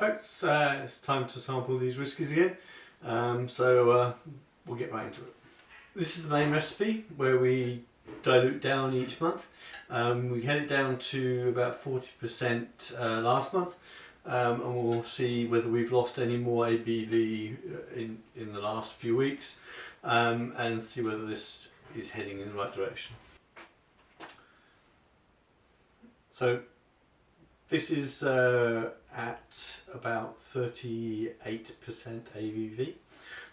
folks, it's time to sample these whiskies again, we'll get right into it. This is the main recipe where we dilute down each month. We had it down to about 40% last month, and we'll see whether we've lost any more ABV in the last few weeks, and see whether this is heading in the right direction. So this is at about 38% ABV,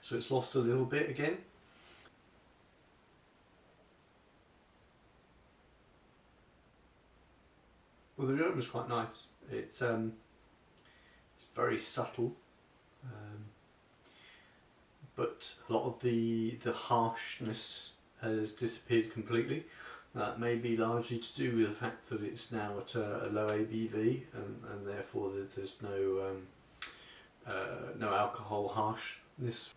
so it's lost a little bit again. Well, the aroma is quite nice. It's very subtle, but a lot of the harshness has disappeared completely. That may be largely to do with the fact that it's now at a low ABV, and therefore there's no alcohol harshness.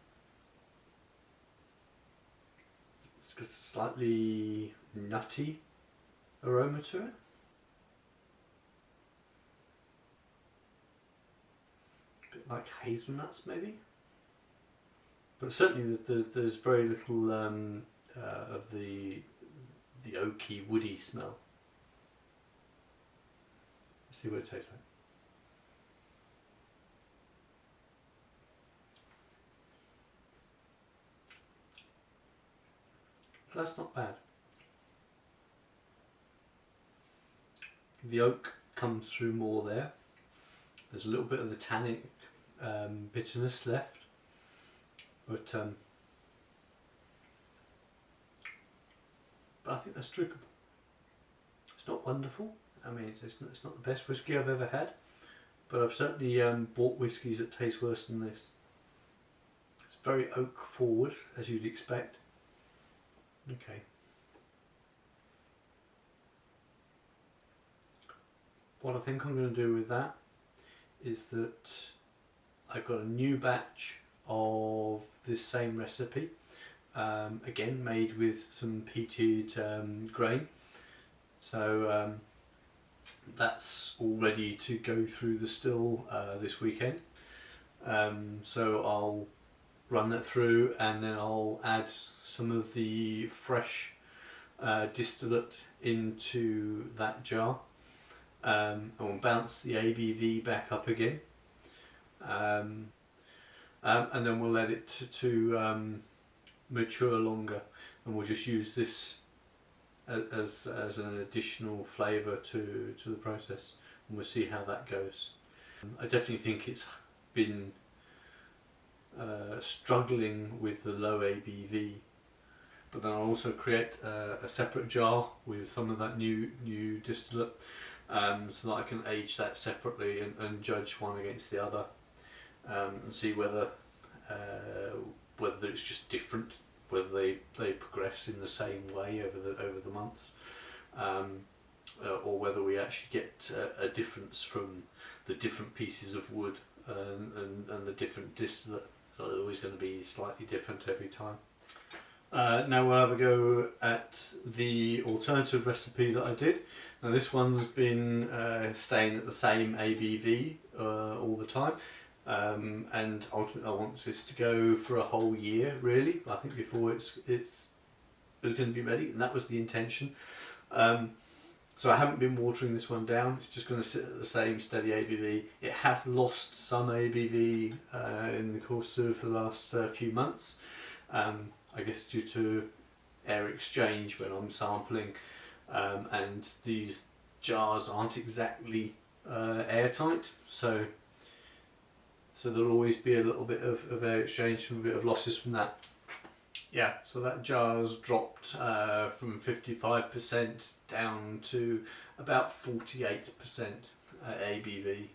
It's got a slightly nutty aroma to it. A bit like hazelnuts maybe. But certainly there's very little of the oaky, woody smell. Let's see what it tastes like. That's not bad. The oak comes through more there. There's a little bit of the tannic bitterness left, but I think that's drinkable. It's not wonderful. I mean, it's not the best whiskey I've ever had, but I've certainly bought whiskies that taste worse than this. It's very oak forward, as you'd expect. Okay. What I think I'm going to do with that is that I've got a new batch of this same recipe, again made with some peated grain, so that's all ready to go through the still this weekend. So I'll run that through, and then I'll add some of the fresh distillate into that jar, and we'll bounce the ABV back up again, and then we'll let it to mature longer, and we'll just use this as an additional flavour to the process, and we'll see how that goes. I definitely think it's been struggling with the low ABV, but then I'll also create a separate jar with some of that new distillate, so that I can age that separately and judge one against the other, and see whether it's just different, whether they progress in the same way over the months, or whether we actually get a difference from the different pieces of wood and the different distillate. So they're always going to be slightly different every time. Now we'll have a go at the alternative recipe that I did. Now this one's been staying at the same ABV all the time, and ultimately I want this to go for a whole year, really. I think before it's going to be ready, and that was the intention. So I haven't been watering this one down. It's just going to sit at the same steady ABV. It has lost some ABV in the course of the last few months, I guess due to air exchange when I'm sampling, and these jars aren't exactly airtight, so there'll always be a little bit of air exchange and a bit of losses from that. Yeah, so that jar's dropped from 55% down to about 48% ABV.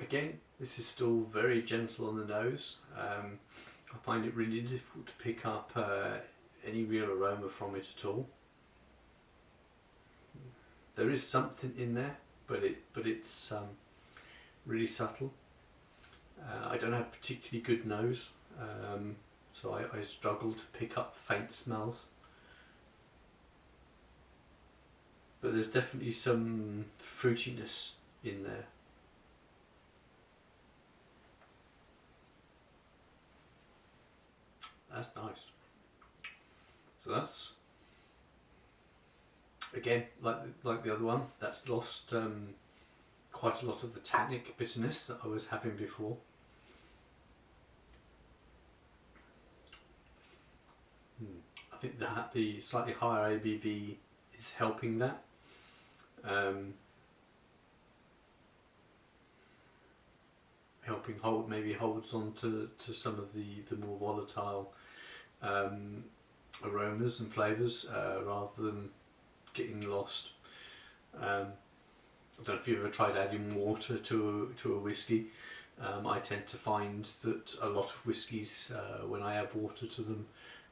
Again, this is still very gentle on the nose. I find it really difficult to pick up any real aroma from it at all. There is something in there, but it's really subtle. I don't have a particularly good nose, so I struggle to pick up faint smells. but there's definitely some fruitiness in there. That's nice. So that's, again, like the other one, that's lost quite a lot of the tannic bitterness that I was having before. I think that the slightly higher ABV is helping that. Helping holds on to some of the more volatile aromas and flavours rather than getting lost. I don't know if you've ever tried adding water to a whisky. I tend to find that a lot of whiskies, when I add water to them,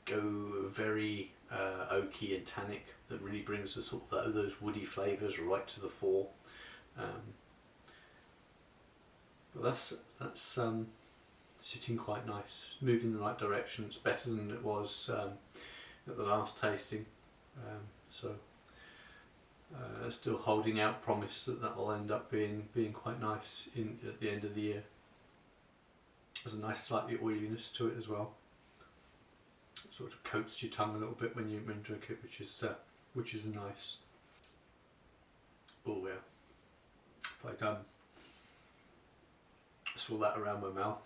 go very oaky and tannic. That really brings the sort of those woody flavours right to the fore. But that's sitting quite nice, moving in the right direction. It's better than it was at the last tasting. Still holding out promise that will end up being quite nice at the end of the year. There's a nice slightly oiliness to it as well. It sort of coats your tongue a little bit when you drink it, which is nice. Oh yeah. If I swirl that around my mouth,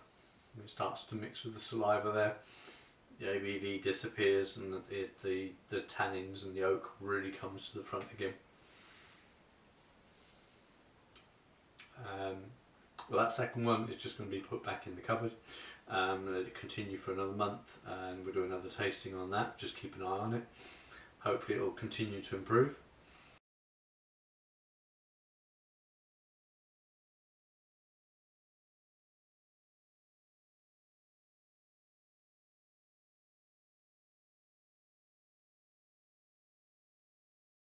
and it starts to mix with the saliva there, the ABV disappears and the tannins and the oak really comes to the front again. Well, that second one is just going to be put back in the cupboard. Let it continue for another month, and we'll do another tasting on that. Just keep an eye on it. Hopefully it will continue to improve.